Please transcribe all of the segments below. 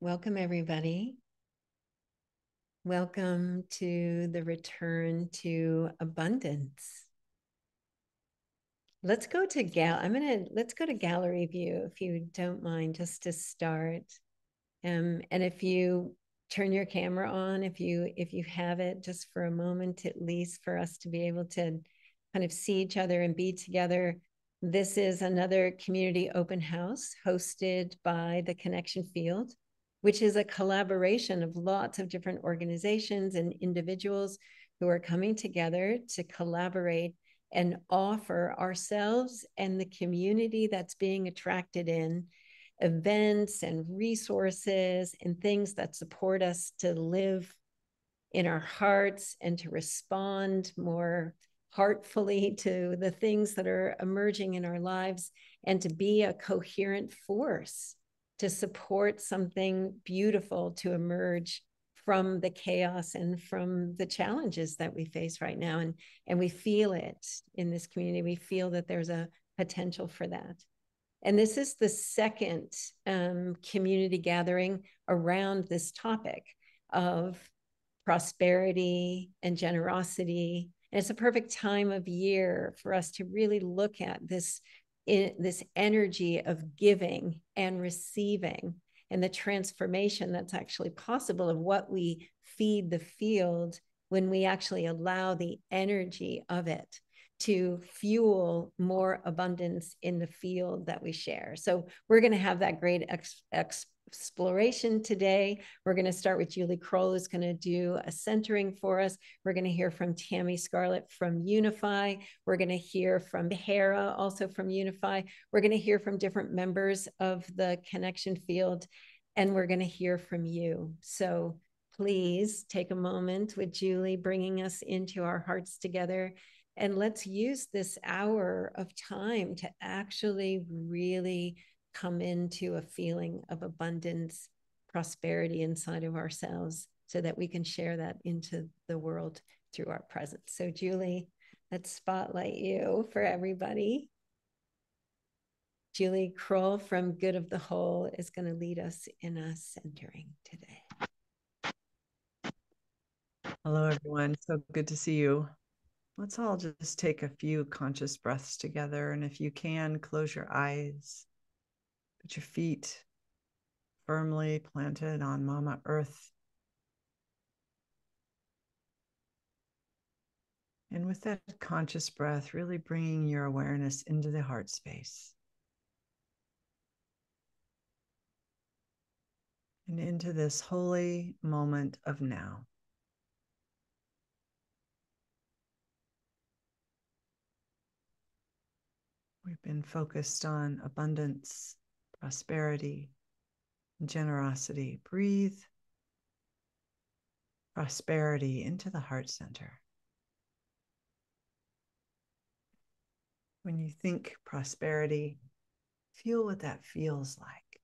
Welcome, everybody. Welcome to the return to abundance. Let's go to let's go to gallery view, if you don't mind, just to start. And if you turn your camera on, if you have it, just for a moment, at least for us to be able to kind of see each other and be together. This is another community open house hosted by the Connection Field, which is a collaboration of lots of different organizations and individuals who are coming together to collaborate and offer ourselves and the community that's being attracted in events and resources and things that support us to live in our hearts and to respond more heartfully to the things that are emerging in our lives, and to be a coherent force to support something beautiful to emerge from the chaos and from the challenges that we face right now. And we feel it in this community. We feel that there's a potential for that. And this is the second community gathering around this topic of prosperity and generosity. And it's a perfect time of year for us to really look at this energy of giving and receiving, and the transformation that's actually possible of what we feed the field when we actually allow the energy of it to fuel more abundance in the field that we share. So we're going to have that great exploration today. We're going to start with Julie Kroll, who's going to do a centering for us. We're going to hear from Tammy Scarlett from Unify. We're going to hear from Hera, also from Unify. We're going to hear from different members of the Connection Field, and we're going to hear from you. So please take a moment with Julie bringing us into our hearts together. And let's use this hour of time to actually really come into a feeling of abundance, prosperity inside of ourselves, so that we can share that into the world through our presence. So Julie, let's spotlight you for everybody. Julie Kroll from Good of the Whole is going to lead us in a centering today. Hello, everyone. So good to see you. Let's all just take a few conscious breaths together. And if you can, close your eyes. Put your feet firmly planted on Mama Earth. And with that conscious breath, really bringing your awareness into the heart space and into this holy moment of now. We've been focused on abundance, prosperity, and generosity. Breathe prosperity into the heart center. When you think prosperity, feel what that feels like.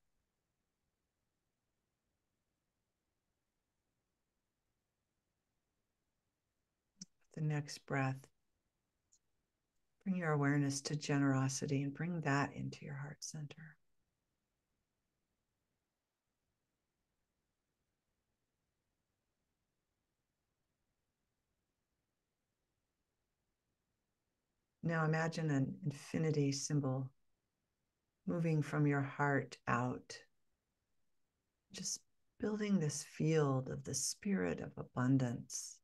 The next breath, bring your awareness to generosity and bring that into your heart center. Now imagine an infinity symbol moving from your heart out, just building this field of the spirit of abundance,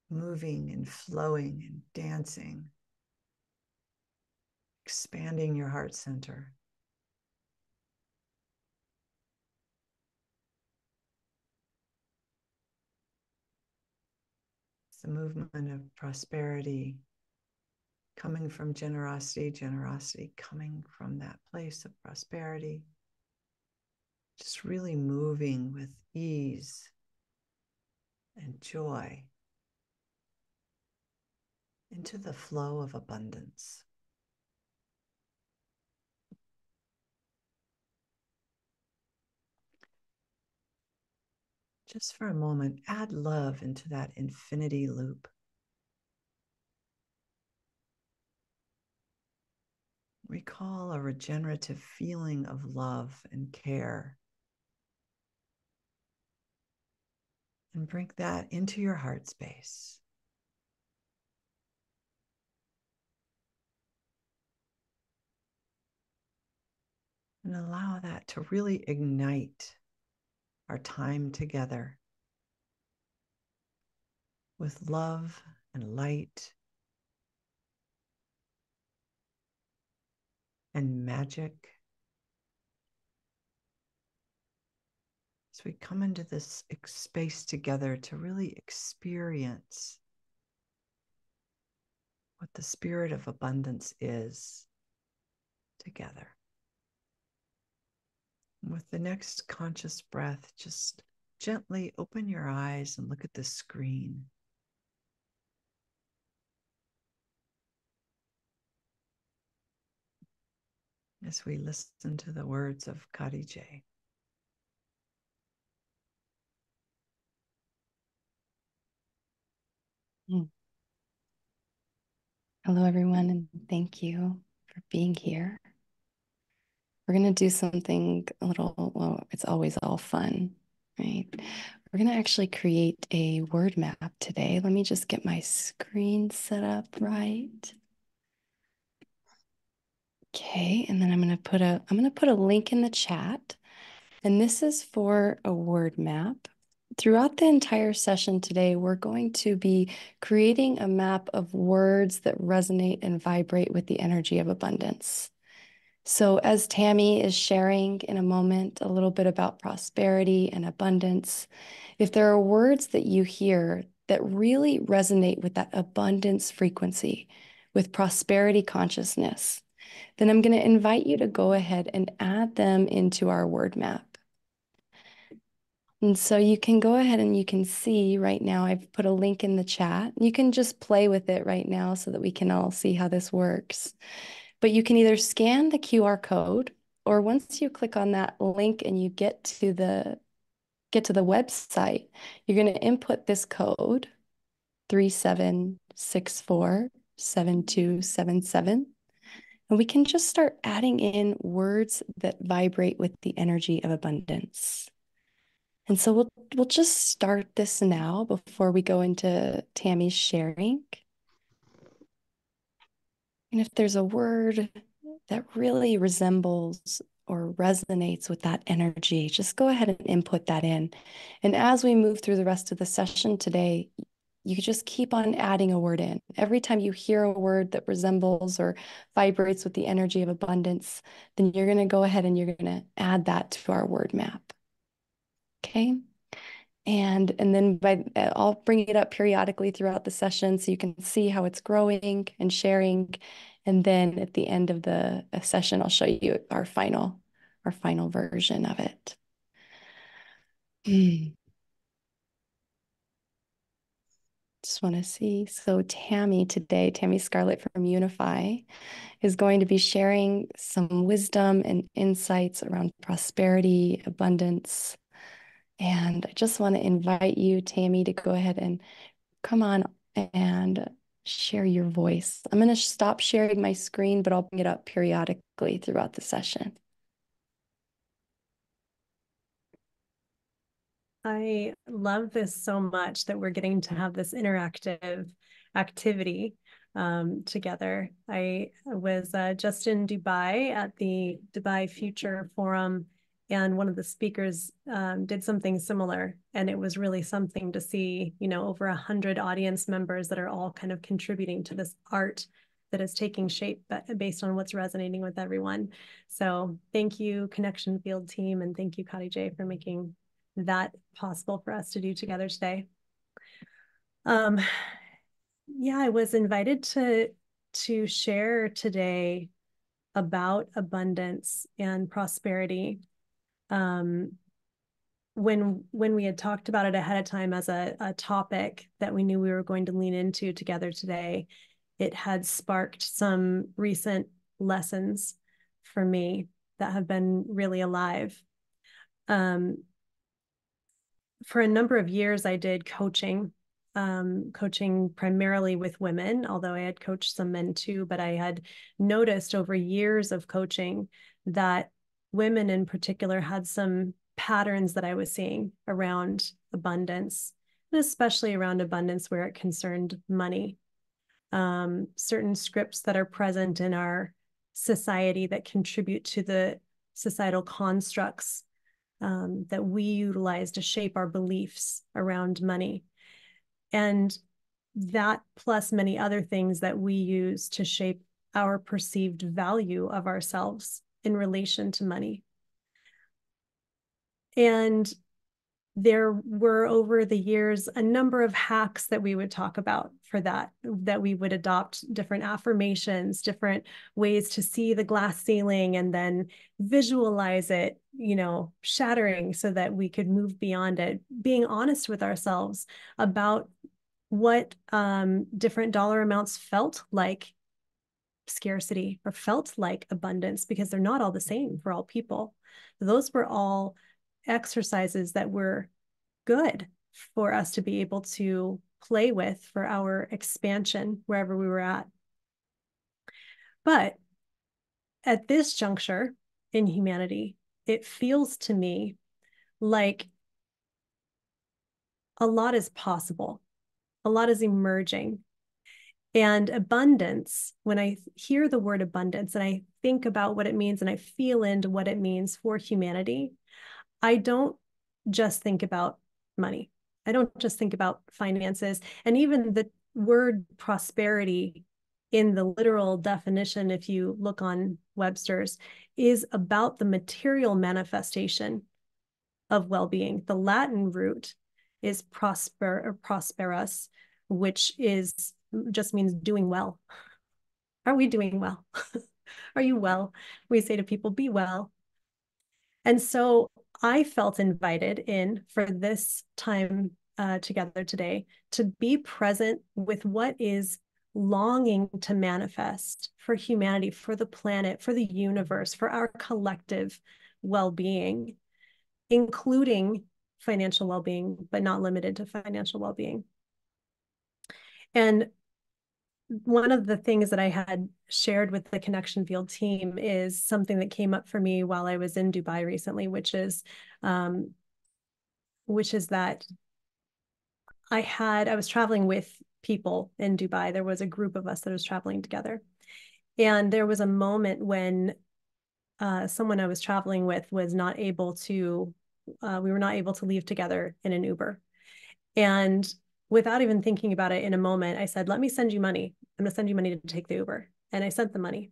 moving and flowing and dancing, expanding your heart center. It's the movement of prosperity coming from generosity, generosity coming from that place of prosperity. Just really moving with ease and joy into the flow of abundance. Just for a moment, add love into that infinity loop. we call a regenerative feeling of love and care. And bring that into your heart space. And allow that to really ignite our time together with love and light and magic. As we come into this space together to really experience what the spirit of abundance is together. With the next conscious breath, just gently open your eyes and look at the screen. As we listen to the words of Khadijah. Hello, everyone, and thank you for being here. We're going to do something a little, well, it's always all fun, right? We're going to actually create a word map today. Let me just get my screen set up right. Okay, and then I'm going to put a link in the chat, and this is for a word map. Throughout the entire session today, we're going to be creating a map of words that resonate and vibrate with the energy of abundance. So as Tammy is sharing in a moment a little bit about prosperity and abundance, if there are words that you hear that really resonate with that abundance frequency, with prosperity consciousness, then I'm going to invite you to go ahead and add them into our word map. And so you can go ahead and you can see right now, I've put a link in the chat. You can just play with it right now so that we can all see how this works. But you can either scan the QR code, or once you click on that link and you get to the website, you're going to input this code 37647277. And we can just start adding in words that vibrate with the energy of abundance. And so we'll just start this now before we go into Tammy's sharing. And if there's a word that really resembles or resonates with that energy, just go ahead and input that in. And as we move through the rest of the session today, you just keep on adding a word in. Every time you hear a word that resembles or vibrates with the energy of abundance, then you're going to go ahead and you're going to add that to our word map. Okay? And then I'll bring it up periodically throughout the session so you can see how it's growing and sharing. And then at the end of the session, I'll show you our final version of it. Just want to see. So Tammy Scarlett from Unify is going to be sharing some wisdom and insights around prosperity, abundance. And I just want to invite you, Tammy, to go ahead and come on and share your voice. I'm going to stop sharing my screen, but I'll bring it up periodically throughout the session. I love this so much that we're getting to have this interactive activity together. I was just in Dubai at the Dubai Future Forum, and one of the speakers did something similar, and it was really something to see, you know, over 100 audience members that are all kind of contributing to this art that is taking shape based on what's resonating with everyone. So thank you, Connection Field team, and thank you, Khadijah, for making that possible for us to do together today. Yeah, I was invited to share today about abundance and prosperity. When we had talked about it ahead of time as a topic that we knew we were going to lean into together today, it had sparked some recent lessons for me that have been really alive. For a number of years, I did coaching coaching primarily with women, although I had coached some men too, but I had noticed over years of coaching that women in particular had some patterns that I was seeing around abundance, and especially around abundance where it concerned money. Certain scripts that are present in our society that contribute to the societal constructs that we utilize to shape our beliefs around money. And that plus many other things that we use to shape our perceived value of ourselves in relation to money. And there were over the years a number of hacks that we would talk about for that we would adopt different affirmations, different ways to see the glass ceiling and then visualize it, shattering so that we could move beyond it, being honest with ourselves about what different dollar amounts felt like scarcity or felt like abundance, because they're not all the same for all people. Those were all exercises that were good for us to be able to play with for our expansion wherever we were at. But at this juncture in humanity, it feels to me like a lot is possible, a lot is emerging. And abundance, when I hear the word abundance and I think about what it means and I feel into what it means for humanity, I don't just think about money. I don't just think about finances. And even the word prosperity in the literal definition, if you look on Webster's, is about the material manifestation of well-being. The Latin root is prosper or prosperus, which just means doing well. Are we doing well? Are you well? We say to people, be well. And so I felt invited in for this time together today to be present with what is longing to manifest for humanity, for the planet, for the universe, for our collective well-being, including financial well-being, but not limited to financial well-being. And one of the things that I had shared with the Connection Field team is something that came up for me while I was in Dubai recently, which is that I was traveling with people in Dubai. There was a group of us that was traveling together. And there was a moment when someone I was traveling with was not able to, we were not able to leave together in an Uber. And without even thinking about it in a moment, I said, let me send you money. I'm going to send you money to take the Uber. And I sent the money.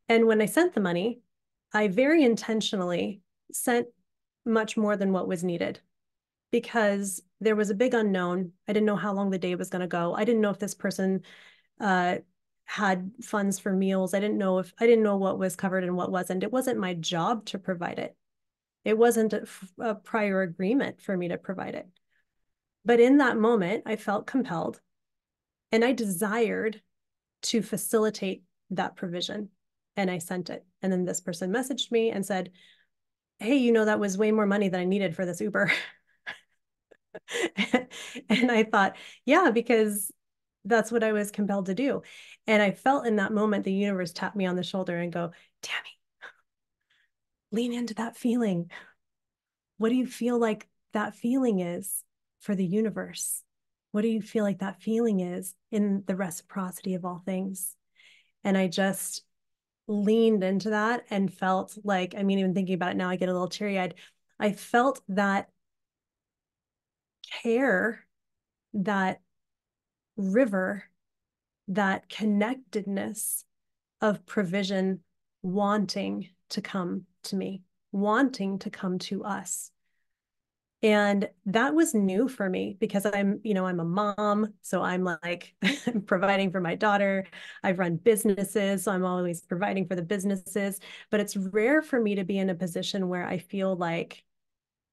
And when I sent the money, I very intentionally sent much more than what was needed because there was a big unknown. I didn't know how long the day was going to go. I didn't know if this person had funds for meals. I didn't know what was covered and what wasn't. It wasn't my job to provide it. It wasn't a prior agreement for me to provide it. But in that moment, I felt compelled and I desired to facilitate that provision. And I sent it. And then this person messaged me and said, hey, that was way more money than I needed for this Uber. And I thought, yeah, because that's what I was compelled to do. And I felt in that moment, the universe tapped me on the shoulder and go, Tammy, lean into that feeling. What do you feel like that feeling is for the universe? What do you feel like that feeling is in the reciprocity of all things? And I just leaned into that and felt like, even thinking about it now, I get a little teary-eyed. I felt that care, that river, that connectedness of provision wanting to come to me, wanting to come to us. And that was new for me because I'm a mom. So I'm like providing for my daughter. I've run businesses. So I'm always providing for the businesses. But it's rare for me to be in a position where I feel like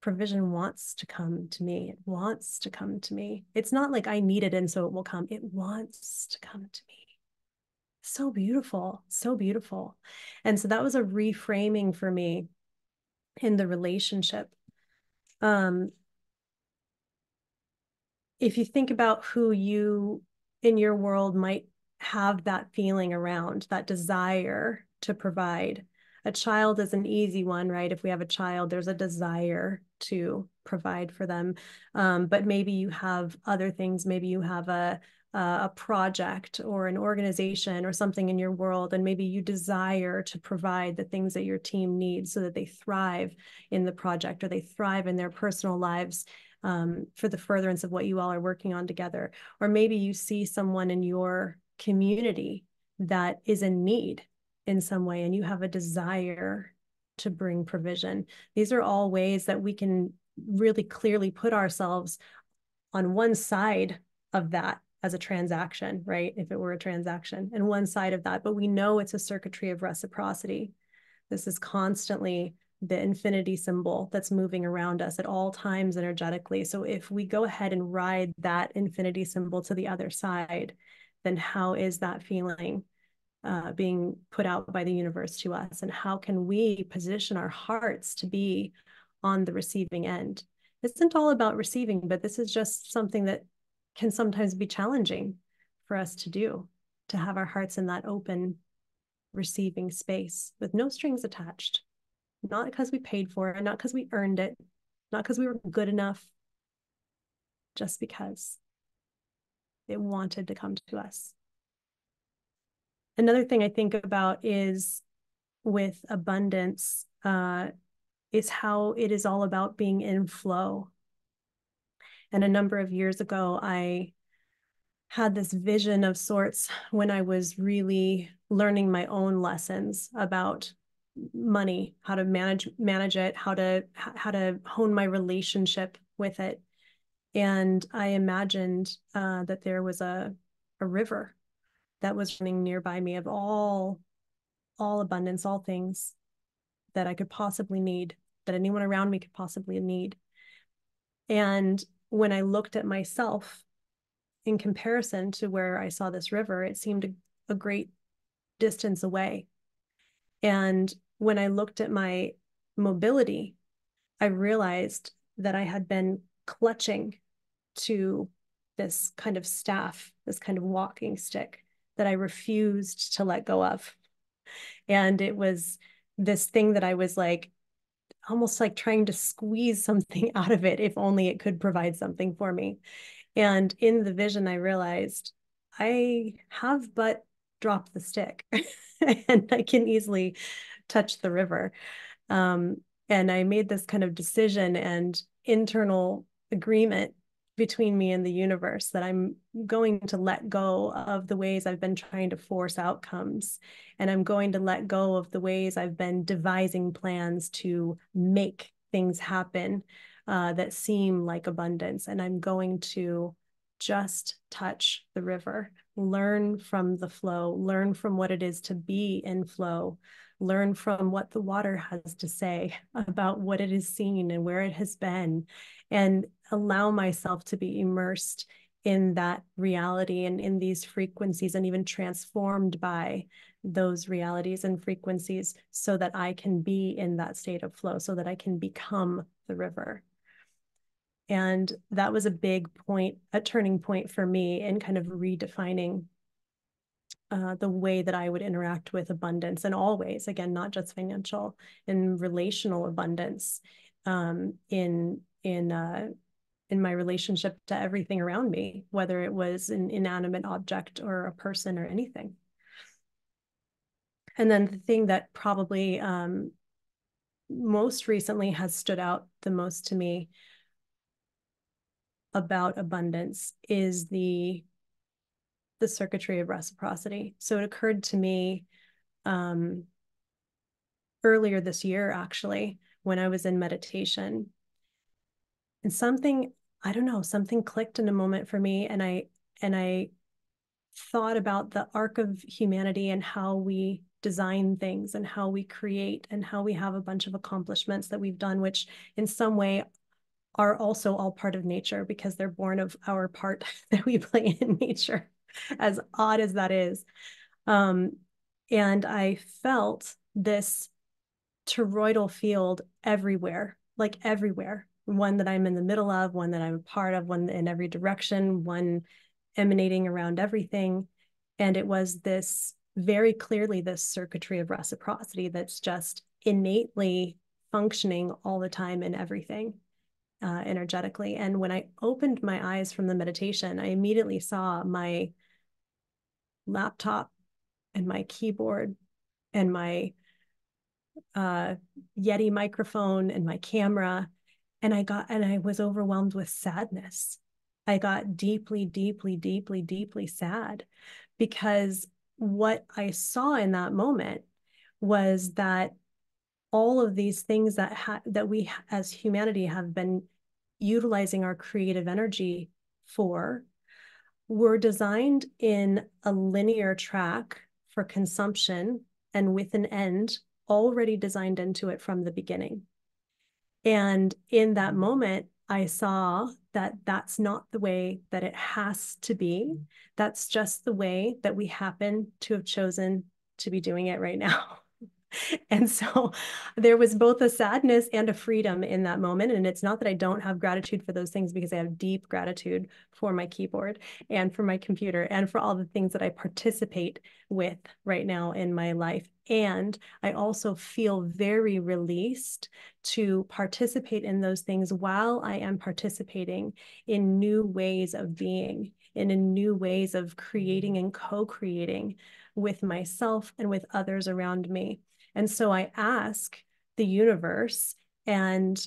provision wants to come to me. It wants to come to me. It's not like I need it and so it will come. It wants to come to me. So beautiful. So beautiful. And so that was a reframing for me in the relationship. if you think about who you in your world might have that feeling around, that desire to provide. A child is an easy one, right? If we have a child, there's a desire to provide for them. But maybe you have other things. Maybe you have a project or an organization or something in your world, and maybe you desire to provide the things that your team needs so that they thrive in the project or they thrive in their personal lives, for the furtherance of what you all are working on together. Or maybe you see someone in your community that is in need in some way, and you have a desire to bring provision. These are all ways that we can really clearly put ourselves on one side of that as a transaction, right? If it were a transaction, and one side of that, but we know it's a circuitry of reciprocity. This is constantly the infinity symbol that's moving around us at all times energetically. So if we go ahead and ride that infinity symbol to the other side, then how is that feeling being put out by the universe to us? And how can we position our hearts to be on the receiving end? It isn't all about receiving, but this is just something that can sometimes be challenging for us to do, to have our hearts in that open receiving space with no strings attached, not because we paid for it, not because we earned it, not because we were good enough, just because it wanted to come to us. Another thing I think about is with abundance, is how it is all about being in flow. And a number of years ago, I had this vision of sorts when I was really learning my own lessons about money, how to manage it, how to hone my relationship with it. And I imagined that there was a river that was running nearby me of all abundance, all things that I could possibly need, that anyone around me could possibly need. And when I looked at myself in comparison to where I saw this river, it seemed a great distance away. And when I looked at my mobility, I realized that I had been clutching to this kind of staff, this kind of walking stick that I refused to let go of. And it was this thing that I was like, almost like trying to squeeze something out of it, if only it could provide something for me. And in the vision, I realized I have but dropped the stick and I can easily touch the river. And I made this kind of decision and internal agreement between me and the universe that I'm going to let go of the ways I've been trying to force outcomes. And I'm going to let go of the ways I've been devising plans to make things happen that seem like abundance. And I'm going to just touch the river, learn from the flow, learn from what it is to be in flow, learn from what the water has to say about what it has seen and where it has been, and allow myself to be immersed in that reality and in these frequencies, and even transformed by those realities and frequencies, so that I can be in that state of flow, so that I can become the river. And that was a big point, a turning point for me in kind of redefining the way that I would interact with abundance in all ways, again, not just financial, in relational abundance, in my relationship to everything around me, whether it was an inanimate object or a person or anything. And then the thing that probably most recently has stood out the most to me about abundance is the circuitry of reciprocity. So it occurred to me earlier this year, actually, when I was in meditation, and something, I don't know, something clicked in a moment for me, and I thought about the arc of humanity and how we design things and how we create and how we have a bunch of accomplishments that we've done, which in some way are also all part of nature because they're born of our part that we play in nature, as odd as that is. And I felt this toroidal field everywhere, like everywhere, one that I'm in the middle of, one that I'm a part of, one in every direction, one emanating around everything. And it was this very clearly this circuitry of reciprocity that's just innately functioning all the time in everything energetically. And when I opened my eyes from the meditation, I immediately saw my laptop and my keyboard and my Yeti microphone and my camera. And I was overwhelmed with sadness. I got deeply, deeply, deeply, deeply sad, because what I saw in that moment was that all of these things that we as humanity have been utilizing our creative energy for were designed in a linear track for consumption and with an end already designed into it from the beginning. And in that moment, I saw that that's not the way that it has to be. That's just the way that we happen to have chosen to be doing it right now. And so there was both a sadness and a freedom in that moment. And it's not that I don't have gratitude for those things, because I have deep gratitude for my keyboard and for my computer and for all the things that I participate with right now in my life. And I also feel very released to participate in those things while I am participating in new ways of being, and in new ways of creating and co-creating with myself and with others around me. And so I ask the universe and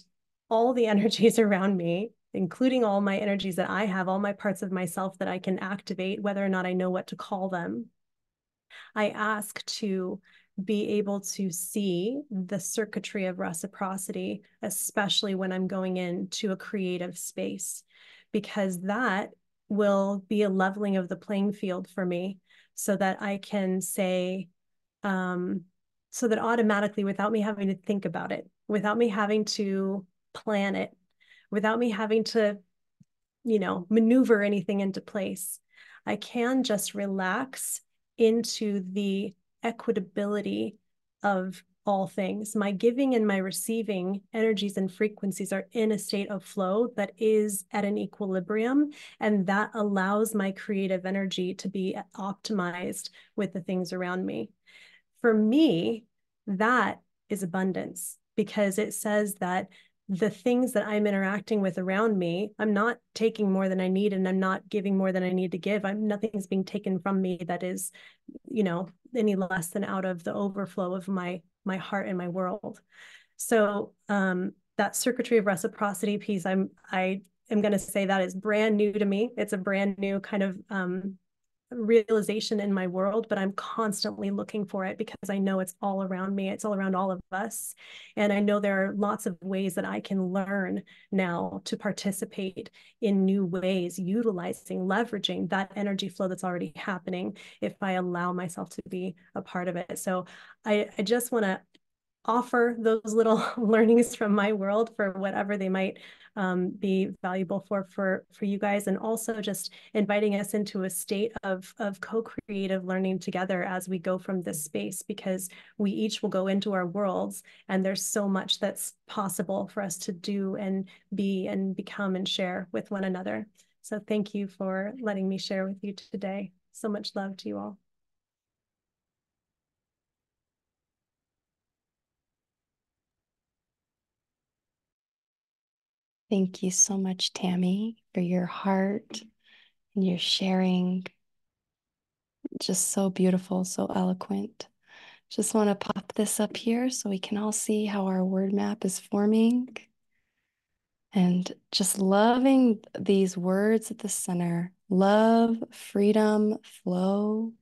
all the energies around me, including all my energies that I have, all my parts of myself that I can activate, whether or not I know what to call them. I ask to be able to see the circuitry of reciprocity, especially when I'm going into a creative space, because that will be a leveling of the playing field for me, so that I can say, so that automatically, without me having to think about it, without me having to plan it, without me having to, maneuver anything into place, I can just relax into the equitability of all things. My giving and my receiving energies and frequencies are in a state of flow that is at an equilibrium, and that allows my creative energy to be optimized with the things around me. For me, that is abundance, because it says that the things that I'm interacting with around me, I'm not taking more than I need, and I'm not giving more than I need to give. Nothing's being taken from me that is, any less than out of the overflow of my heart and my world. So that circuitry of reciprocity piece, I am going to say that is brand new to me. It's a brand new kind of realization in my world, but I'm constantly looking for it, because I know it's all around me. It's all around all of us. And I know there are lots of ways that I can learn now to participate in new ways, utilizing, leveraging that energy flow that's already happening, if I allow myself to be a part of it. So I just want to offer those little learnings from my world for whatever they might be valuable for you guys, and also just inviting us into a state of co-creative learning together as we go from this space, because we each will go into our worlds, and there's so much that's possible for us to do and be and become and share with one another. So thank you for letting me share with you today. So much love to you all. Thank you so much, Tammy, for your heart and your sharing. Just so beautiful, so eloquent. Just want to pop this up here so we can all see how our word map is forming. And just loving these words at the center: love, freedom, flow.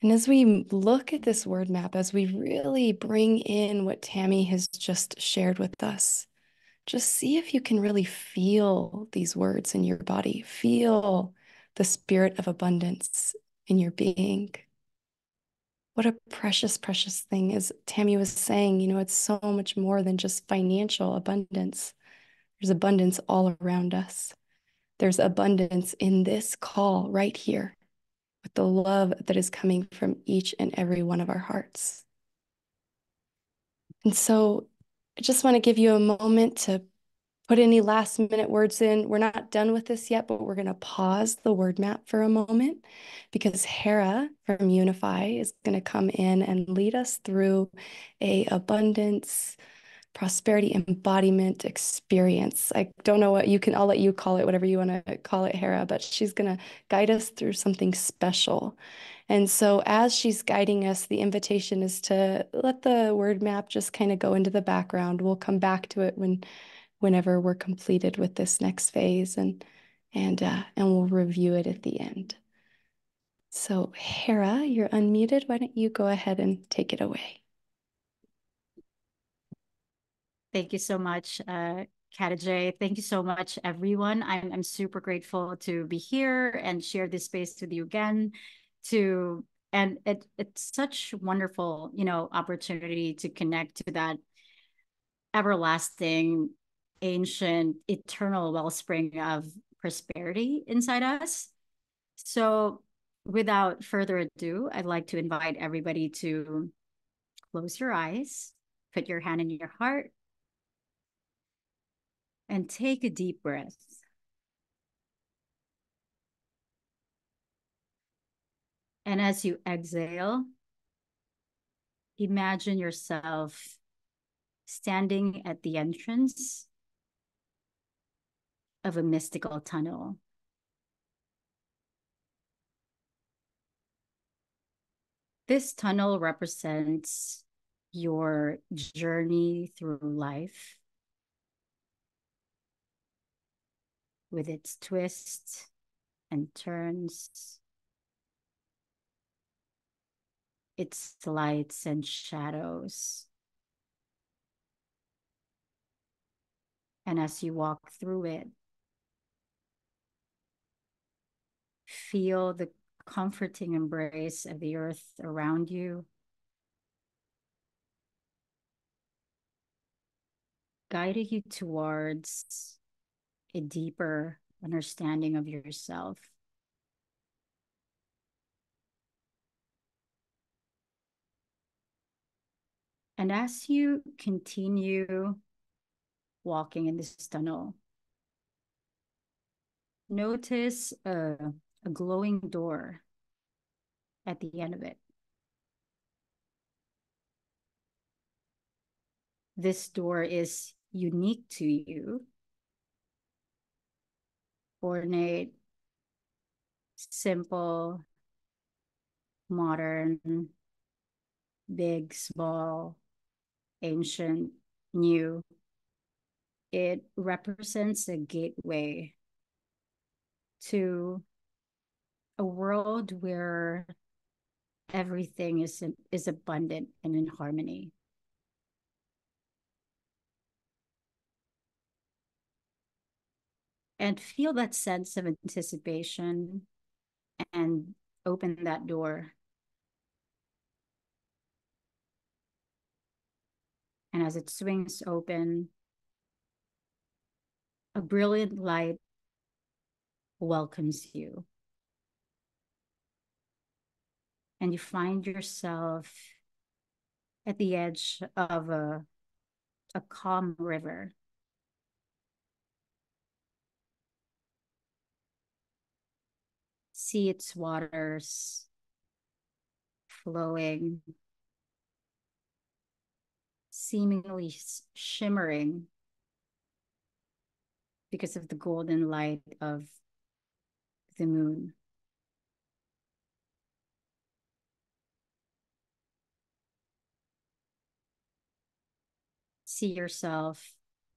And as we look at this word map, as we really bring in what Tammy has just shared with us, just see if you can really feel these words in your body. Feel the spirit of abundance in your being. What a precious, precious thing. As Tammy was saying, it's so much more than just financial abundance. There's abundance all around us. There's abundance in this call right here, with the love that is coming from each and every one of our hearts. And so I just want to give you a moment to put any last minute words in. We're not done with this yet, but we're going to pause the word map for a moment because Hera from Unify is going to come in and lead us through a abundance, prosperity, embodiment experience. I don't know what you can, I'll let you call it whatever you want to call it, Hera, but she's going to guide us through something special. And so as she's guiding us, the invitation is to let the word map just kind of go into the background. We'll come back to it whenever we're completed with this next phase, and we'll review it at the end. So Hera, you're unmuted. Why don't you go ahead and take it away? Thank you so much, Khadijah. Thank you so much, everyone. I'm super grateful to be here and share this space with you again. And it's such wonderful, opportunity to connect to that everlasting, ancient, eternal wellspring of prosperity inside us. So without further ado, I'd like to invite everybody to close your eyes, put your hand in your heart, and take a deep breath. And as you exhale, imagine yourself standing at the entrance of a mystical tunnel. This tunnel represents your journey through life with its twists and turns, its lights and shadows. And as you walk through it, feel the comforting embrace of the earth around you, guiding you towards a deeper understanding of yourself. And as you continue walking in this tunnel, notice a glowing door at the end of it. This door is unique to you, ornate, simple, modern, big, small, ancient, new. It represents a gateway to a world where everything is abundant and in harmony. And feel that sense of anticipation and open that door. And as it swings open, a brilliant light welcomes you. And you find yourself at the edge of a calm river. See its waters flowing, seemingly shimmering because of the golden light of the moon. See yourself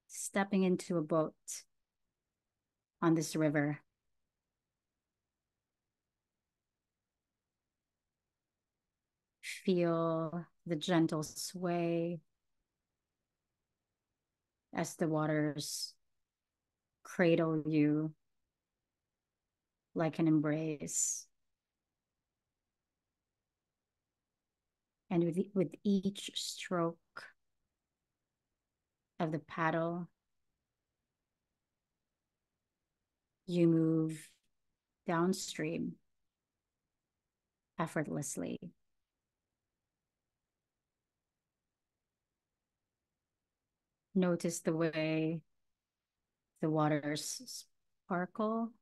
stepping into a boat on this river. Feel the gentle sway as the waters cradle you like an embrace. And with each stroke of the paddle, you move downstream effortlessly. Notice the way the waters sparkle.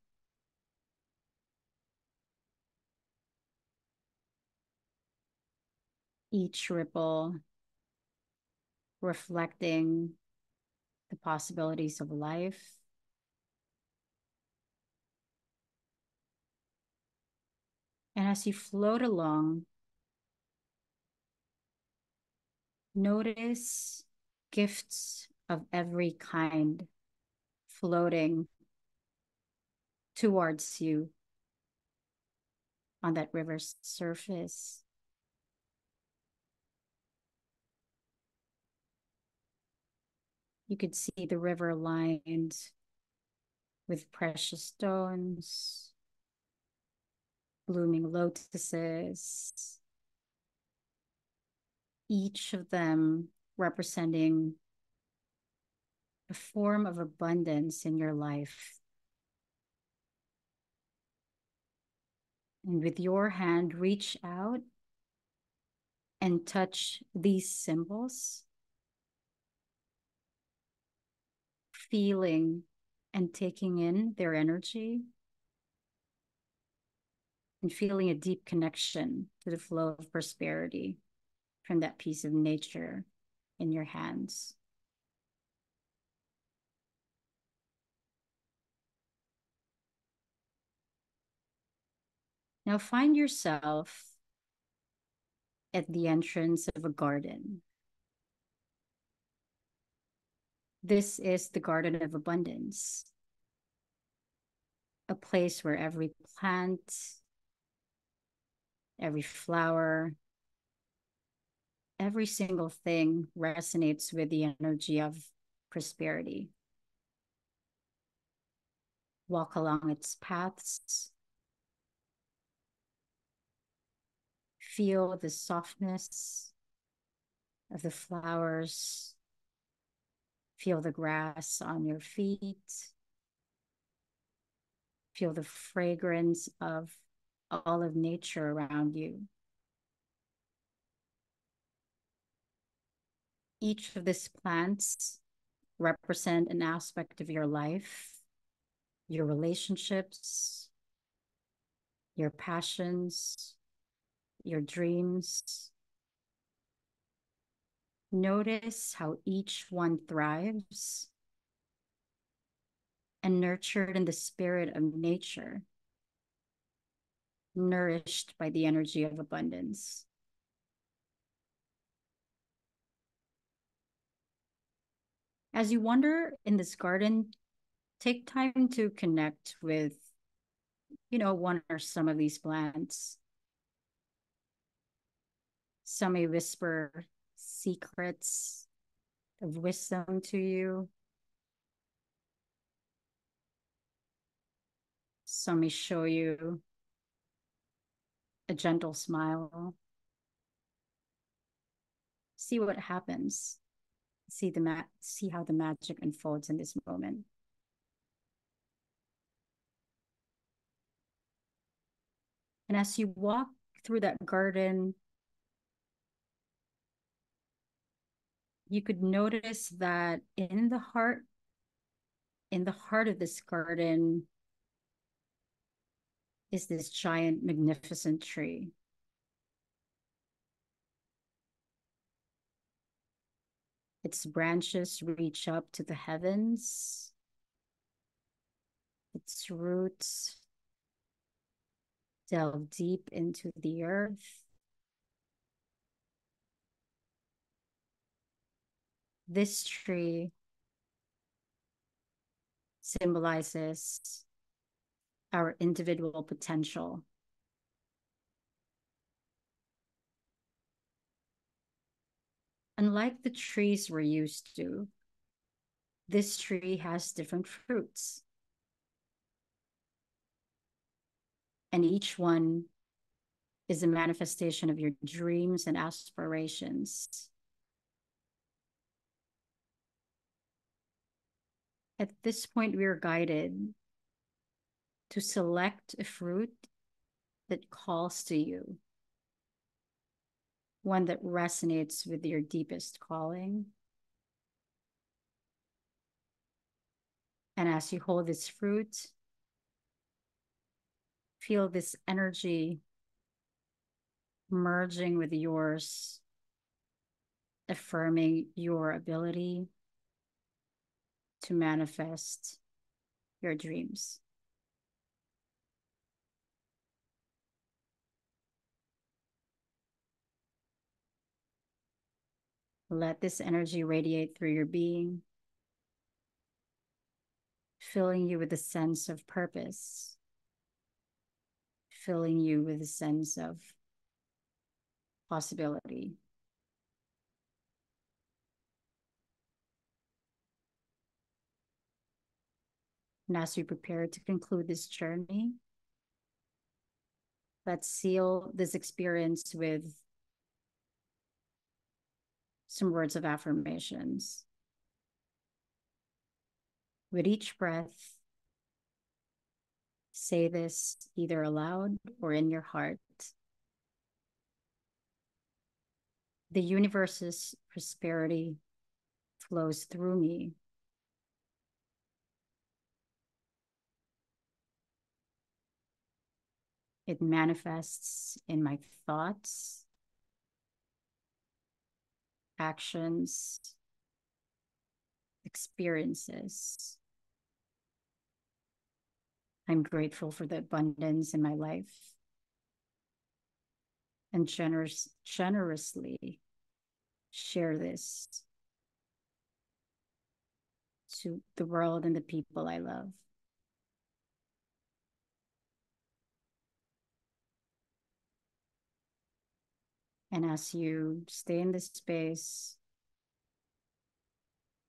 Each ripple reflecting the possibilities of life. And as you float along, notice gifts of every kind floating towards you on that river's surface. You could see the river lined with precious stones, blooming lotuses, each of them representing a form of abundance in your life. And with your hand, reach out and touch these symbols, feeling and taking in their energy and feeling a deep connection to the flow of prosperity from that piece of nature in your hands. Now find yourself at the entrance of a garden. This is the Garden of Abundance, a place where every plant, every flower, every single thing resonates with the energy of prosperity. Walk along its paths. Feel the softness of the flowers. Feel the grass on your feet. Feel the fragrance of all of nature around you. Each of these plants represent an aspect of your life, your relationships, your passions, your dreams. Notice how each one thrives and nurtured in the spirit of nature, nourished by the energy of abundance. As you wander in this garden, take time to connect with, one or some of these plants. Some may whisper secrets of wisdom to you. Some may show you a gentle smile. See what happens. See how the magic unfolds in this moment. And as you walk through that garden, you could notice that in the heart of this garden is this giant, magnificent tree. Its branches reach up to the heavens. Its roots delve deep into the earth. This tree symbolizes our individual potential. Unlike the trees we're used to, this tree has different fruits. And each one is a manifestation of your dreams and aspirations. At this point, we are guided to select a fruit that calls to you, one that resonates with your deepest calling. And as you hold this fruit, feel this energy merging with yours, affirming your ability to manifest your dreams. Let this energy radiate through your being, filling you with a sense of purpose, filling you with a sense of possibility. And as we prepare to conclude this journey, let's seal this experience with some words of affirmations. With each breath, say this either aloud or in your heart. The universe's prosperity flows through me. It manifests in my thoughts, actions, experiences. I'm grateful for the abundance in my life and generously share this to the world and the people I love. And as you stay in this space,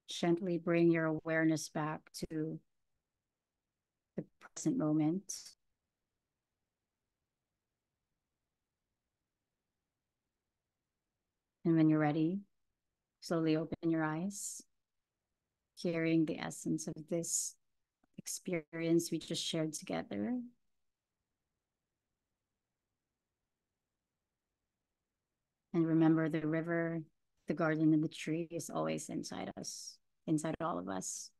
gently bring your awareness back to the present moment. And when you're ready, slowly open your eyes, carrying the essence of this experience we just shared together. And remember, the river, the garden, and the tree is always inside us, inside all of us.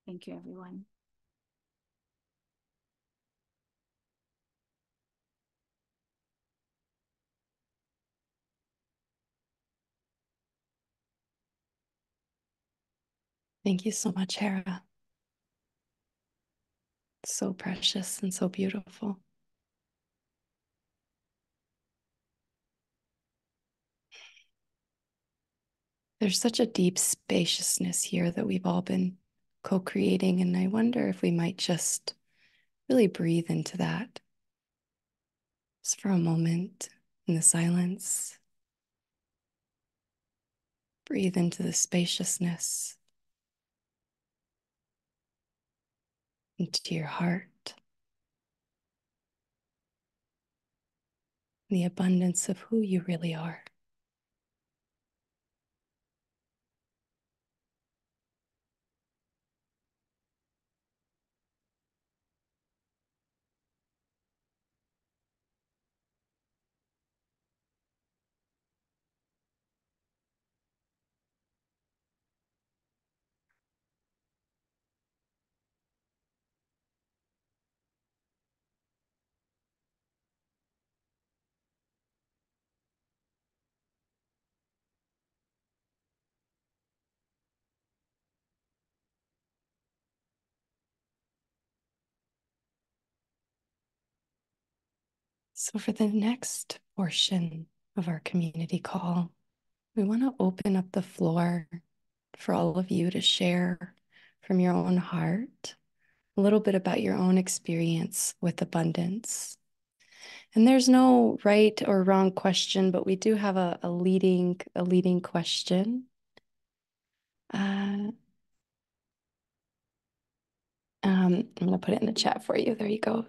Thank you, everyone. Thank you so much, Hera. So precious and so beautiful. There's such a deep spaciousness here that we've all been co-creating, and I wonder if we might just really breathe into that. Just for a moment in the silence. Breathe into the spaciousness, into your heart, the abundance of who you really are. So for the next portion of our community call, we want to open up the floor for all of you to share from your own heart a little bit about your own experience with abundance. And there's no right or wrong question, but we do have a leading question. I'm going to put it in the chat for you. There you go.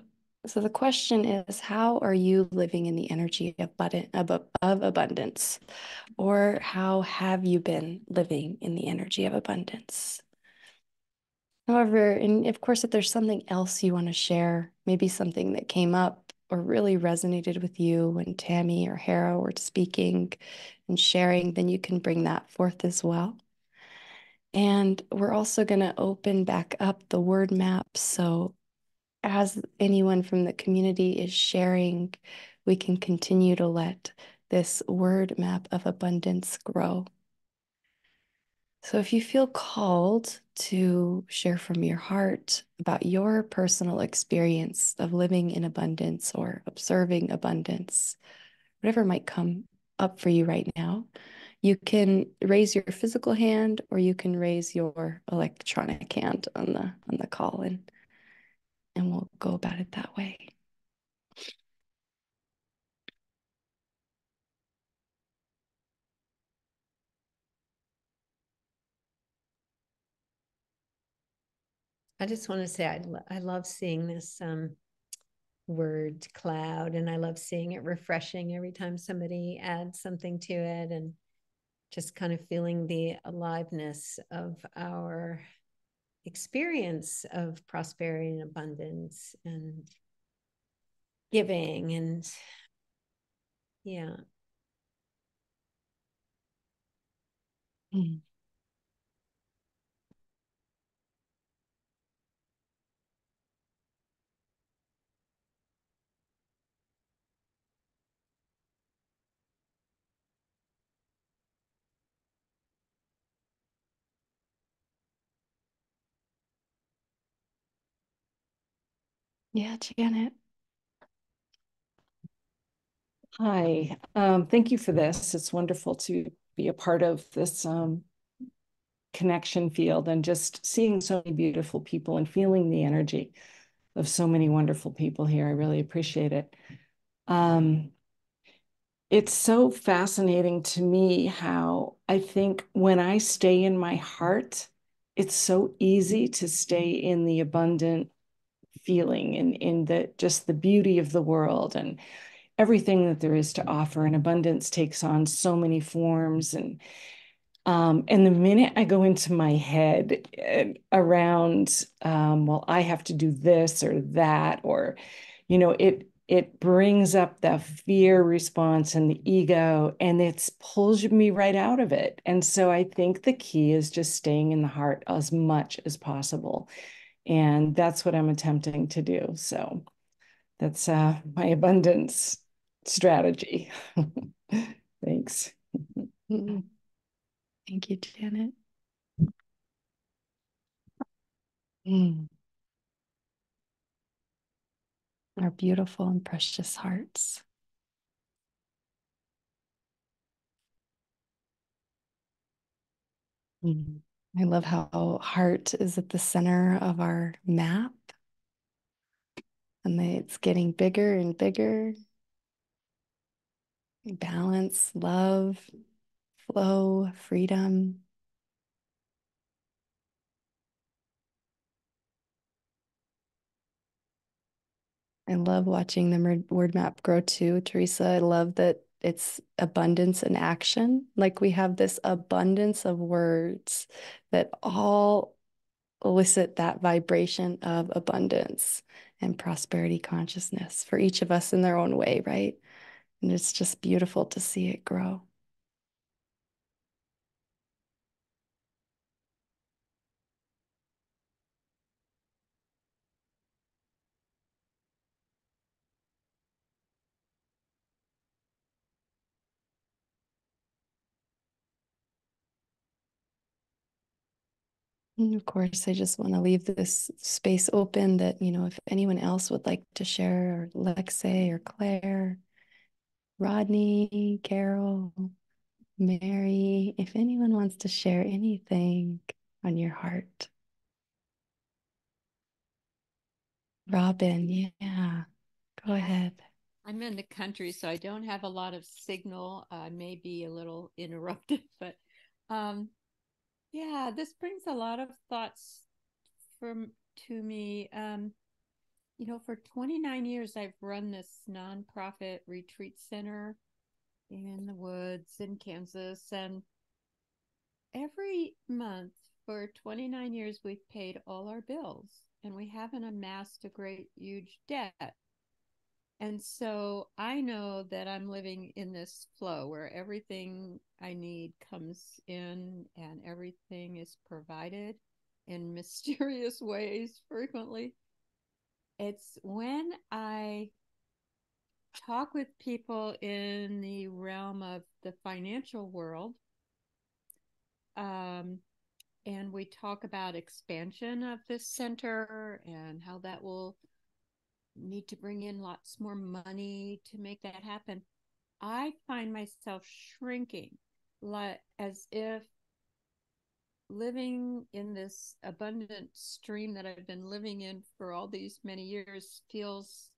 So the question is, how are you living in the energy of abundance? Or how have you been living in the energy of abundance? However, and of course, if there's something else you want to share, maybe something that came up or really resonated with you when Tammy or Hera were speaking and sharing, then you can bring that forth as well. And we're also going to open back up the word map. So as anyone from the community is sharing, we can continue to let this word map of abundance grow. So if you feel called to share from your heart about your personal experience of living in abundance or observing abundance, whatever might come up for you right now, you can raise your physical hand or you can raise your electronic hand on the call, and we'll go about it that way. I just want to say I love seeing this word cloud, and I love seeing it refreshing every time somebody adds something to it, and just kind of feeling the aliveness of our experience of prosperity and abundance and giving. And yeah. Mm. Yeah, Janet. Hi, thank you for this. It's wonderful to be a part of this connection field and just seeing so many beautiful people and feeling the energy of so many wonderful people here. I really appreciate it. It's so fascinating to me how I think when I stay in my heart, it's so easy to stay in the abundant feeling and in the just the beauty of the world and everything that there is to offer. And abundance takes on so many forms. And the minute I go into my head around, well, I have to do this or that, or, you know, it brings up the fear response and the ego, and it pulls me right out of it. And so I think the key is just staying in the heart as much as possible. And that's what I'm attempting to do. So that's my abundance strategy. Thanks. Thank you, Janet. Mm. Our beautiful and precious hearts. Mm. I love how heart is at the center of our map, and it's getting bigger and bigger. Balance, love, flow, freedom. I love watching the word map grow too, Teresa. I love that it's abundance in action. Like we have this abundance of words that all elicit that vibration of abundance and prosperity consciousness for each of us in their own way, right? And it's just beautiful to see it grow. And of course, I just want to leave this space open that, you know, if anyone else would like to share, or Lexi or Claire, Rodney, Carol, Mary, if anyone wants to share anything on your heart. Robin, yeah, go ahead. I'm in the country, so I don't have a lot of signal. I may be a little interrupted, but yeah, this brings a lot of thoughts from to me. For 29 years, I've run this nonprofit retreat center in the woods in Kansas, and every month for 29 years, we've paid all our bills, and we haven't amassed a great, huge debt. And so I know that I'm living in this flow where everything I need comes in and everything is provided in mysterious ways frequently. It's when I talk with people in the realm of the financial world, and we talk about expansion of this center and how that will need to bring in lots more money to make that happen. I find myself shrinking, as if living in this abundant stream that I've been living in for all these many years feels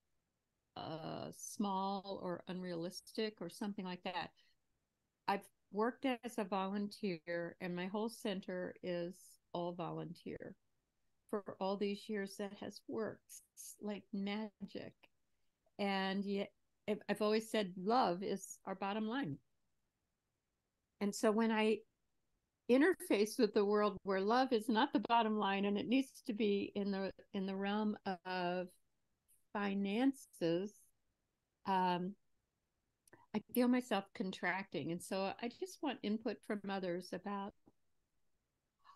small or unrealistic or something like that. I've worked as a volunteer, and my whole center is all volunteer. For all these years, that has worked like magic. And yet, I've always said love is our bottom line. And so when I interface with the world where love is not the bottom line and it needs to be in the realm of finances, I feel myself contracting. And so I just want input from others about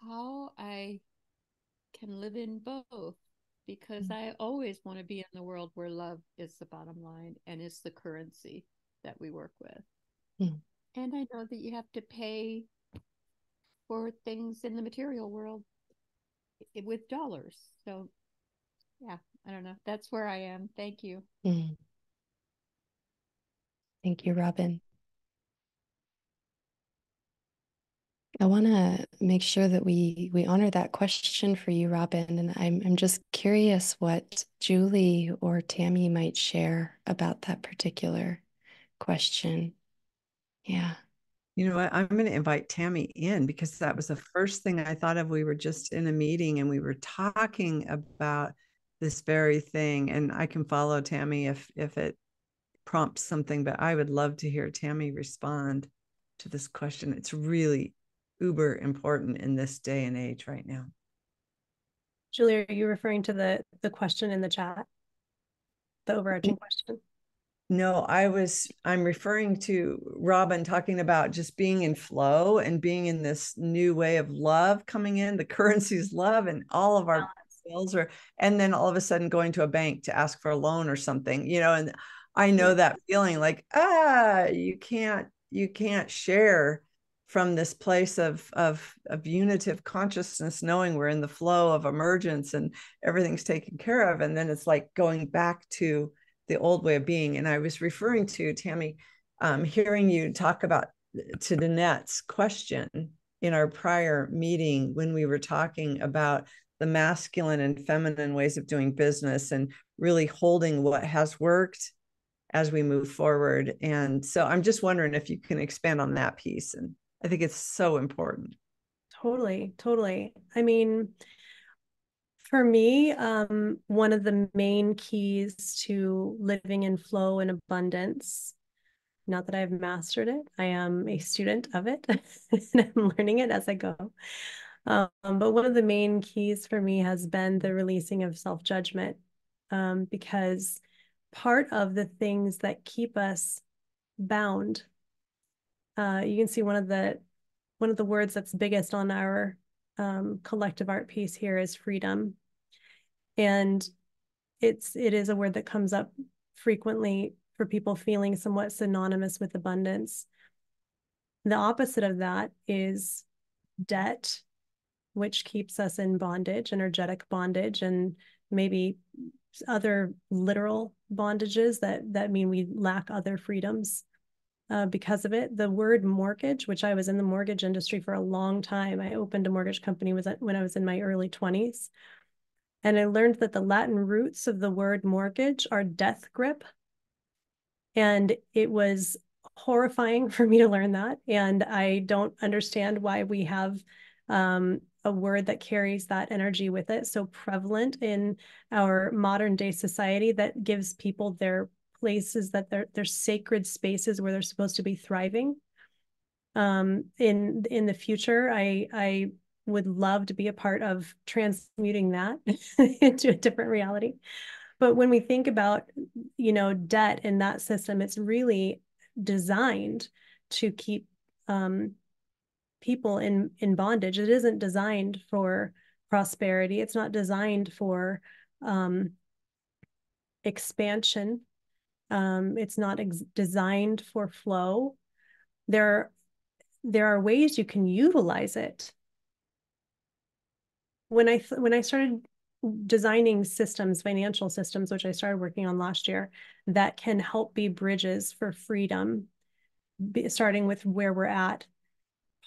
how I can live in both, because I always want to be in the world where love is the bottom line and is the currency that we work with. And I know that you have to pay for things in the material world with dollars. So yeah, I don't know. That's where I am. Thank you. Thank you, Robin. I want to make sure that we honor that question for you, Robin. And I'm just curious what Julie or Tammy might share about that particular question. Yeah. You know what? I'm going to invite Tammy in, because that was the first thing I thought of. We were just in a meeting and we were talking about this very thing. And I can follow Tammy if it prompts something, but I would love to hear Tammy respond to this question. It's really uber important in this day and age right now. Julie, are you referring to the question in the chat? The overarching question? No, I'm referring to Robin talking about just being in flow and being in this new way of love coming in. The currency is love, and all of our bills are, and then all of a sudden going to a bank to ask for a loan or something, and I know that feeling like, you can't share from this place of unitive consciousness, knowing we're in the flow of emergence and everything's taken care of. And then it's like going back to the old way of being. And I was referring to, Tammy, hearing you talk about, to Danette's question in our prior meeting, when we were talking about the masculine and feminine ways of doing business and really holding what has worked as we move forward. And so I'm just wondering if you can expand on that piece. And I think it's so important. Totally. I mean, for me, one of the main keys to living in flow and abundance, not that I've mastered it, I am a student of it and I'm learning it as I go. But one of the main keys for me has been the releasing of self-judgment, because part of the things that keep us bound, you can see one of the words that's biggest on our collective art piece here is freedom. And it is a word that comes up frequently for people feeling somewhat synonymous with abundance. The opposite of that is debt, which keeps us in bondage, energetic bondage, and maybe other literal bondages that mean we lack other freedoms because of it. The word mortgage, which I was in the mortgage industry for a long time. I opened a mortgage company when I was in my early 20s. And I learned that the Latin roots of the word mortgage are death grip. And it was horrifying for me to learn that. And I don't understand why we have a word that carries that energy with it, so prevalent in our modern day society, that gives people their places, that they're sacred spaces where they're supposed to be thriving. In the future, I would love to be a part of transmuting that into a different reality. But when we think about, debt in that system, it's really designed to keep people in bondage. It isn't designed for prosperity. It's not designed for expansion. It's not designed for flow. There are ways you can utilize it. When I started designing systems, financial systems, which I started working on last year, that can help be bridges for freedom, starting with where we're at.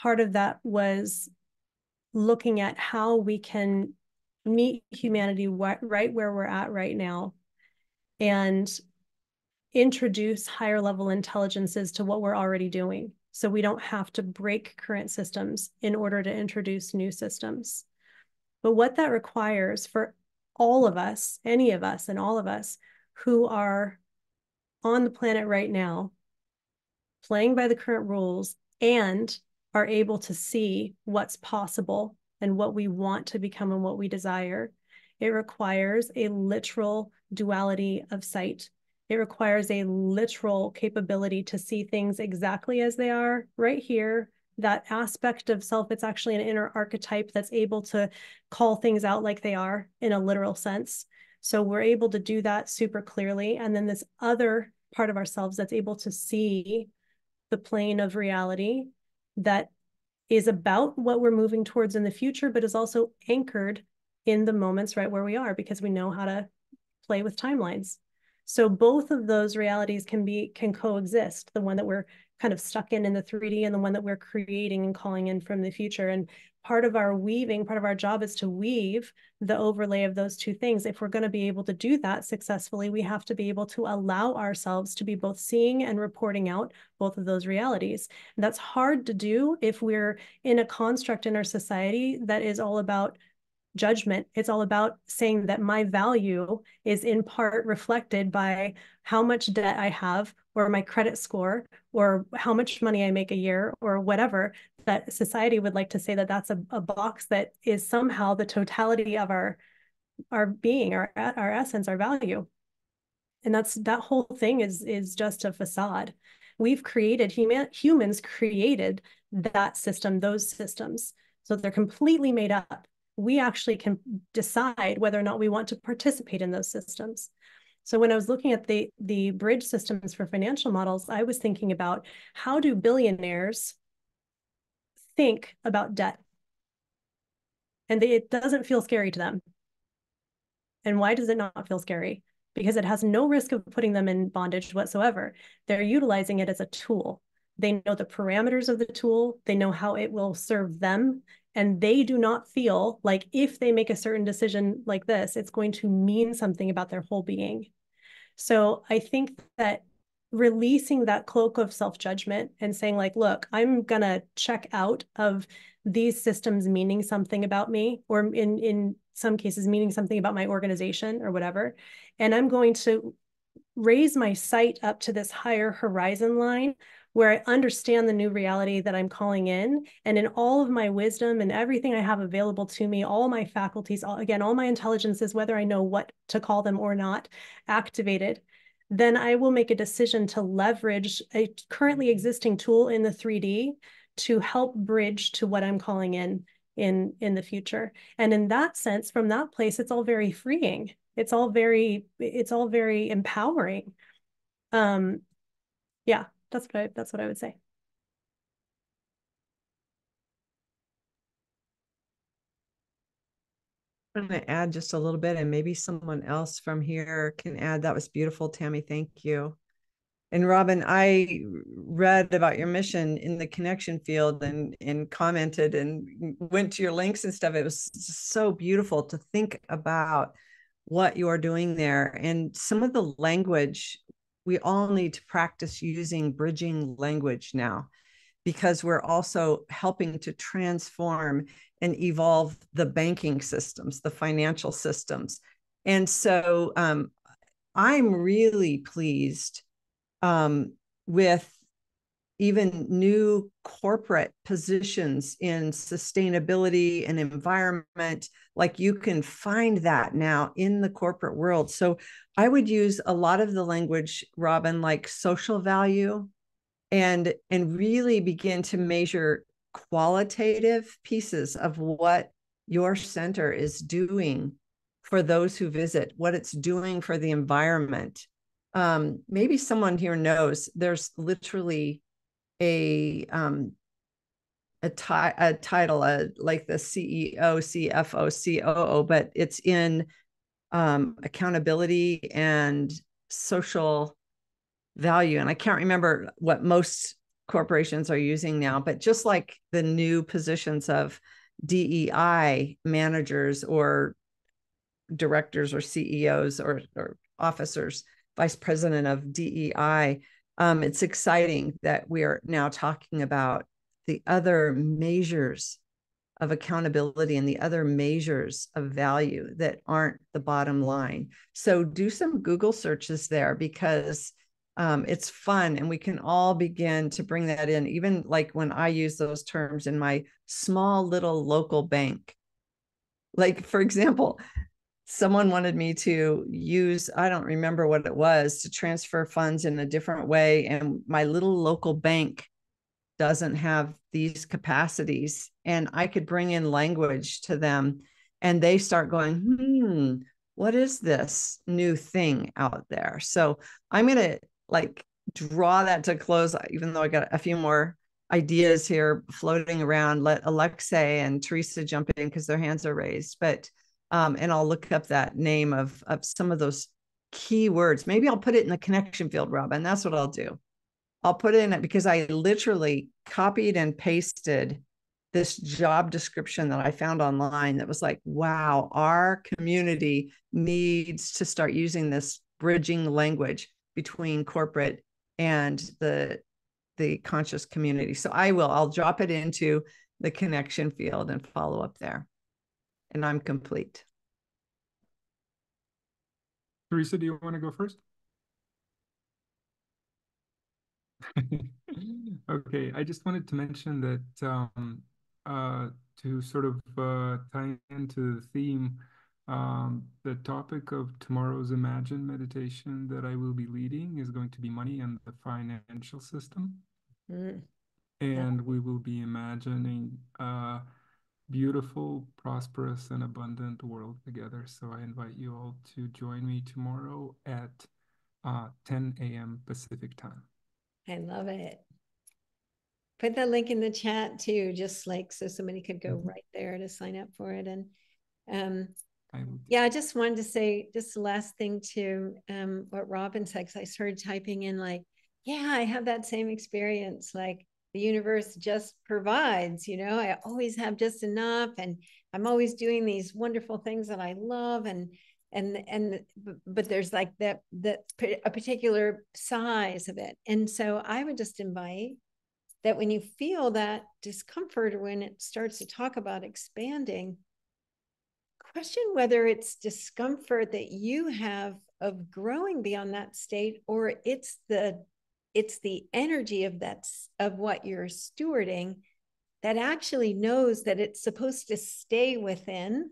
Part of that was looking at how we can meet humanity right where we're at right now and introduce higher level intelligences to what we're already doing, so we don't have to break current systems in order to introduce new systems. But what that requires for all of us, any of us and all of us who are on the planet right now, playing by the current rules and are able to see what's possible and what we want to become and what we desire, it requires a literal duality of sight. It requires a literal capability to see things exactly as they are right here. That aspect of self, it's actually an inner archetype that's able to call things out like they are in a literal sense. So we're able to do that super clearly. And then this other part of ourselves that's able to see the plane of reality that is about what we're moving towards in the future, but is also anchored in the moments right where we are, because we know how to play with timelines. So both of those realities can coexist, the one that we're kind of stuck in the 3D and the one that we're creating and calling in from the future. And part of our job is to weave the overlay of those two things. If we're going to be able to do that successfully, we have to be able to allow ourselves to be both seeing and reporting out both of those realities. And that's hard to do if we're in a construct in our society that is all about judgment. It's all about saying that my value is in part reflected by how much debt I have, or my credit score, or how much money I make a year, or whatever. That society would like to say that that's a box that is somehow the totality of our being, our essence, our value. And that whole thing is just a facade. Humans created that system, those systems. So they're completely made up. We actually can decide whether or not we want to participate in those systems. So when I was looking at the bridge systems for financial models, I was thinking about, how do billionaires think about debt? And it doesn't feel scary to them. And why does it not feel scary? Because it has no risk of putting them in bondage whatsoever. They're utilizing it as a tool. They know the parameters of the tool. They know how it will serve them. And they do not feel like if they make a certain decision like this, it's going to mean something about their whole being. So I think that releasing that cloak of self-judgment and saying, like, look, I'm going to check out of these systems meaning something about me, or in some cases meaning something about my organization or whatever. And I'm going to raise my sight up to this higher horizon line where I understand the new reality that I'm calling in. And in all of my wisdom and everything I have available to me, all my faculties, all my intelligences, whether I know what to call them or not, activated, then I will make a decision to leverage a currently existing tool in the 3D to help bridge to what I'm calling in the future. And in that sense, from that place, it's all very freeing. It's all very empowering. Yeah, that's what I would say. I'm going to add just a little bit, and maybe someone else from here can add. That was beautiful, Tammy. Thank you. And Robin, I read about your mission in the connection field and commented and went to your links and stuff. It was so beautiful to think about what you're doing there. And some of the language we all need to practice using bridging language now, because we're also helping to transform and evolve the banking systems, the financial systems. And so I'm really pleased with even new corporate positions in sustainability and environment. Like, you can find that now in the corporate world. So I would use a lot of the language, Robin, like social value, and really begin to measure qualitative pieces of what your center is doing for those who visit, what it's doing for the environment. Maybe someone here knows there's literally a title, like the CEO, CFO, COO, but it's in accountability and social value. And I can't remember what most corporations are using now, but just like the new positions of DEI managers or directors or CEOs or officers, vice president of DEI, it's exciting that we are now talking about the other measures of accountability and the other measures of value that aren't the bottom line. So do some Google searches there, because it's fun, and we can all begin to bring that in. Even like when I use those terms in my small little local bank, like, for example, someone wanted me to use, I don't remember what it was, to transfer funds in a different way. And my little local bank doesn't have these capacities. And I could bring in language to them, and they start going, what is this new thing out there? So I'm going to like draw that to close, even though I got a few more ideas here floating around. Let Alexei and Teresa jump in because their hands are raised. But and I'll look up that name of some of those key words. Maybe I'll put it in the connection field, Robin. That's what I'll do. I'll put it in it, because I literally copied and pasted this job description that I found online that was like, wow, our community needs to start using this bridging language between corporate and the conscious community. So I'll drop it into the connection field and follow up there. And I'm complete. Teresa, do you want to go first? Okay, I just wanted to mention that to sort of tie into the theme, the topic of tomorrow's Imagine meditation that I will be leading is going to be money and the financial system. And we will be imagining a beautiful, prosperous, and abundant world together. So I invite you all to join me tomorrow at 10 a.m. Pacific time. I love it. Put that link in the chat too, just like so somebody could go right there to sign up for it. And yeah, I just wanted to say just the last thing to what Robin said, because I started typing in like, yeah, I have that same experience. Like, the universe just provides, I always have just enough, and I'm always doing these wonderful things that I love, but there's like that a particular size of it. And so I would just invite that when you feel that discomfort, or when it starts to talk about expanding, question whether it's discomfort that you have of growing beyond that state, or it's the energy of what you're stewarding that actually knows that it's supposed to stay within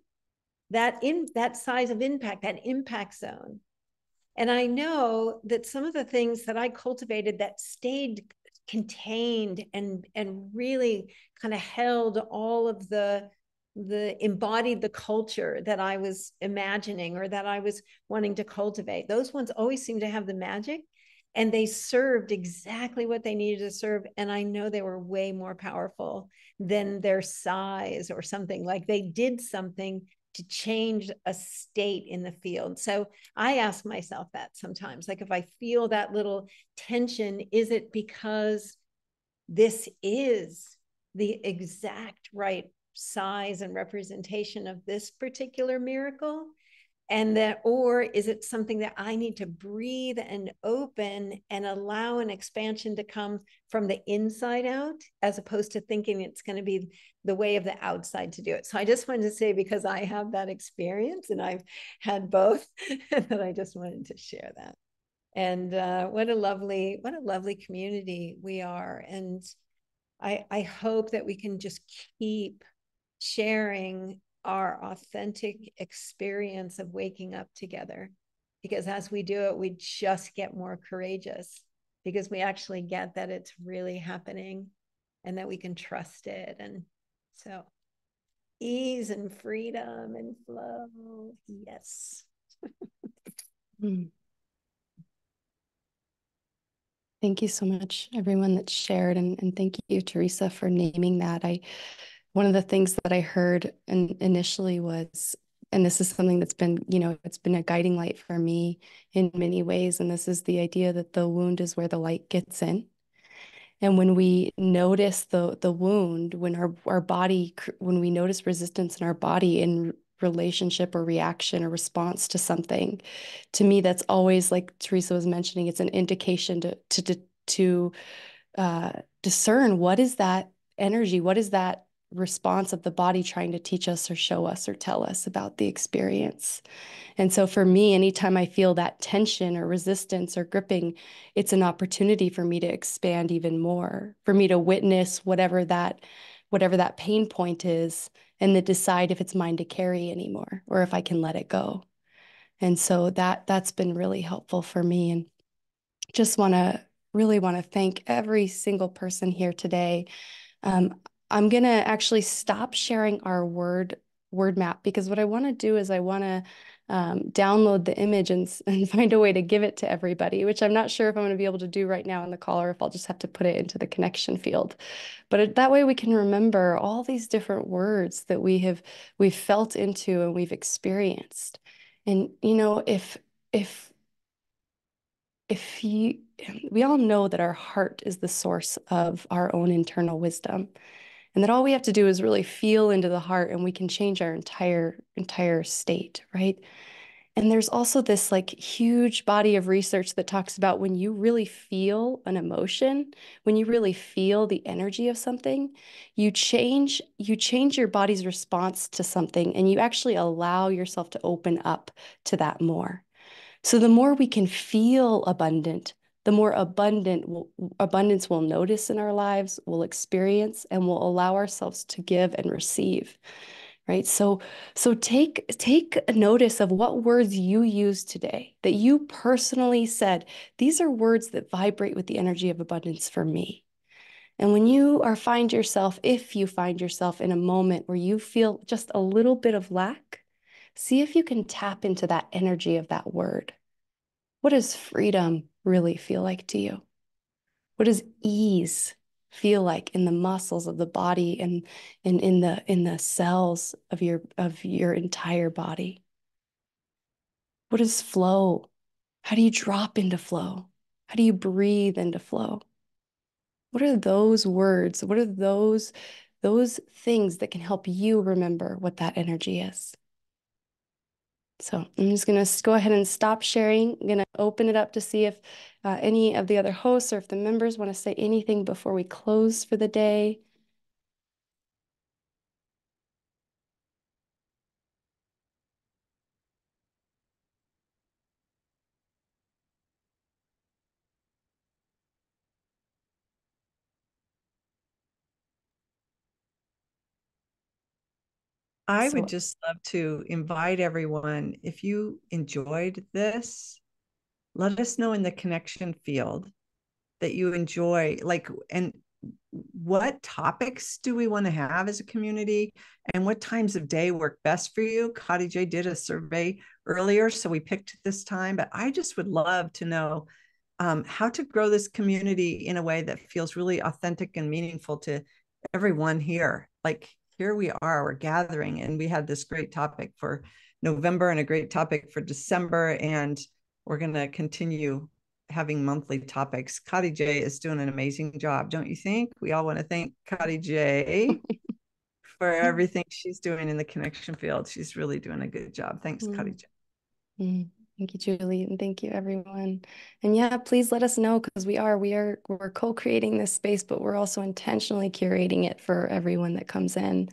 that size of impact, that impact zone. And I know that some of the things that I cultivated that stayed contained and really kind of held all of the embodied the culture that I was imagining or that I was wanting to cultivate, those ones always seem to have the magic. And they served exactly what they needed to serve. And I know they were way more powerful than their size or something. Like, they did something to change a state in the field. So I ask myself that sometimes, like, if I feel that little tension, is it because this is the exact right size and representation of this particular miracle? And that, or is it something that I need to breathe and open and allow an expansion to come from the inside out, as opposed to thinking it's going to be the way of the outside to do it? So I just wanted to say, because I have that experience and I've had both, that I just wanted to share that. And what a lovely community we are. And I hope that we can just keep sharing our authentic experience of waking up together, because as we do it, we just get more courageous, because we actually get that it's really happening and that we can trust it. And so ease and freedom and flow. Yes. Thank you so much, everyone that shared, and thank you, Teresa, for naming that. One of the things that I heard initially was, and this is something that's been, it's been a guiding light for me in many ways, and this is the idea that the wound is where the light gets in. And when we notice the wound, when our body, when we notice resistance in our body in relationship or reaction or response to something, to me, that's always, like Teresa was mentioning, it's an indication to discern, what is that energy, what is that response of the body trying to teach us or show us or tell us about the experience. And so for me, anytime I feel that tension or resistance or gripping, it's an opportunity for me to expand even more, for me to witness whatever that pain point is, and then decide if it's mine to carry anymore or if I can let it go. And so that's been really helpful for me. And just really want to thank every single person here today. I'm going to actually stop sharing our word map, because what I want to do is I want to download the image and find a way to give it to everybody, which I'm not sure if I'm going to be able to do right now in the call, or if I'll just have to put it into the connection field. But that way we can remember all these different words that we've felt into and we've experienced. And, we all know that our heart is the source of our own internal wisdom, and that all we have to do is really feel into the heart, and we can change our entire state, right? And there's also this like huge body of research that talks about when you really feel an emotion, when you really feel the energy of something, you change your body's response to something, and you actually allow yourself to open up to that more. So the more we can feel abundant, the more abundance we'll notice in our lives, we'll experience, and we'll allow ourselves to give and receive, right? So take notice of what words you use today, that you personally said, these are words that vibrate with the energy of abundance for me. And when if you find yourself in a moment where you feel just a little bit of lack, see if you can tap into that energy of that word. What does freedom really feel like to you? What does ease feel like in the muscles of the body and in the cells of your entire body? What is flow? How do you drop into flow? How do you breathe into flow? What are those words? What are those things that can help you remember what that energy is? So I'm just going to go ahead and stop sharing. I'm going to open it up to see if any of the other hosts or if the members want to say anything before we close for the day. I would just love to invite everyone, if you enjoyed this, let us know in the connection field that you enjoy, and what topics do we want to have as a community, and what times of day work best for you. Khadijah did a survey earlier, so we picked this time, but I just would love to know how to grow this community in a way that feels really authentic and meaningful to everyone here. Like, here we are, we're gathering, and we had this great topic for November and a great topic for December, and we're going to continue having monthly topics. Khadijah is doing an amazing job, don't you think? We all want to thank Khadijah for everything she's doing in the connection field. She's really doing a good job. Thanks, Khadijah. Thank you, Julie, and thank you, everyone. And yeah, please let us know, because we're co-creating this space, but we're also intentionally curating it for everyone that comes in.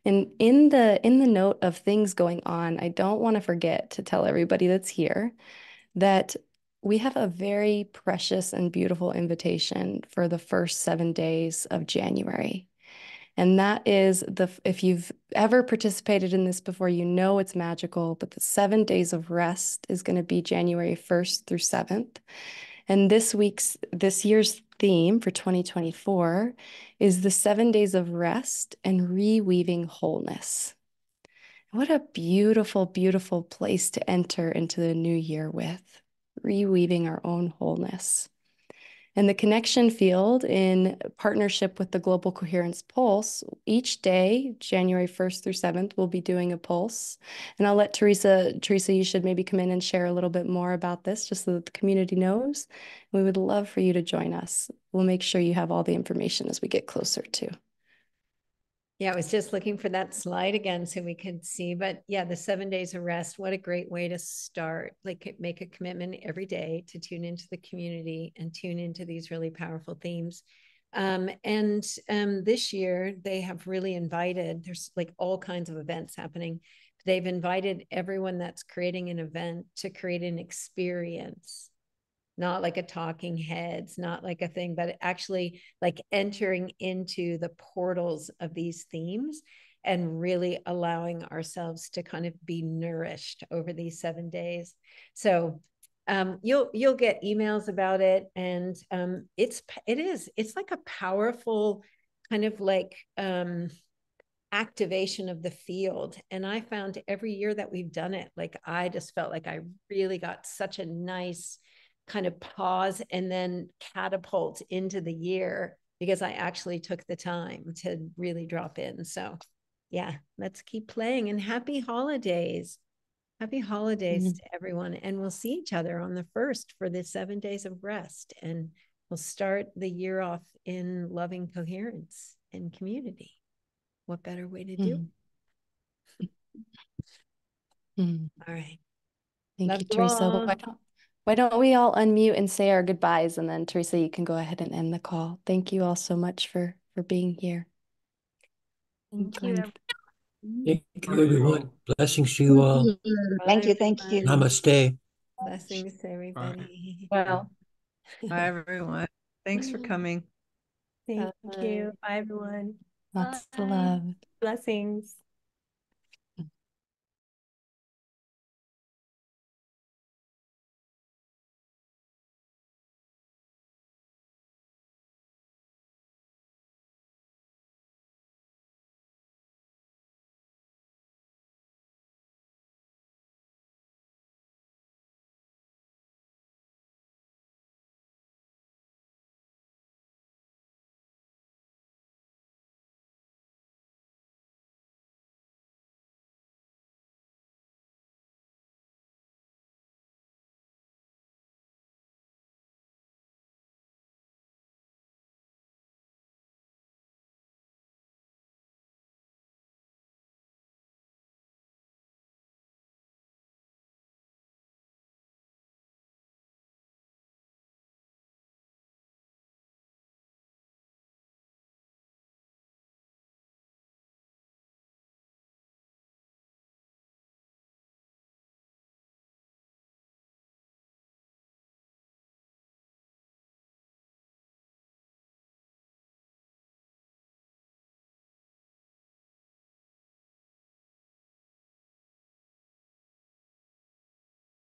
And in the note of things going on, I don't want to forget to tell everybody that's here that we have a very precious and beautiful invitation for the first 7 days of January. And that is if you've ever participated in this before, you know it's magical, but the 7 days of rest is going to be January 1st through 7th. And this year's theme for 2024 is the 7 days of rest and reweaving wholeness. What a beautiful, beautiful place to enter into the new year with, reweaving our own wholeness. And the connection field, in partnership with the Global Coherence Pulse, each day, January 1st through 7th, we'll be doing a pulse. And I'll let Teresa, you should maybe come in and share a little bit more about this, just so that the community knows. We would love for you to join us. We'll make sure you have all the information as we get closer to. Yeah, I was just looking for that slide again so we could see, but yeah, the 7 days of rest, what a great way to start. Like, make a commitment every day to tune into the community and tune into these really powerful themes. This year they have really invited, there's like all kinds of events happening. They've invited everyone that's creating an event to create an experience, not like a talking heads, not like a thing, but actually like entering into the portals of these themes and really allowing ourselves to kind of be nourished over these 7 days. So you'll get emails about it, and it's like a powerful kind of like activation of the field. And I found every year that we've done it, like I just felt like I really got such a nice kind of pause and then catapult into the year, because I actually took the time to really drop in. So yeah, let's keep playing, and happy holidays. Happy holidays to everyone. And we'll see each other on the 1st for the 7 days of rest. And we'll start the year off in loving coherence and community. What better way to do? All right. Thank Love you, you Teresa. all. Why don't we all unmute and say our goodbyes, and then Teresa, you can go ahead and end the call. Thank you all so much for being here. Thank you. Thank you, everyone. Blessings to you all. Thank you. Thank you. Namaste. Blessings to everybody. Well, Bye, everyone. Thanks for coming. Thank you. Bye, everyone. Lots of love. Blessings.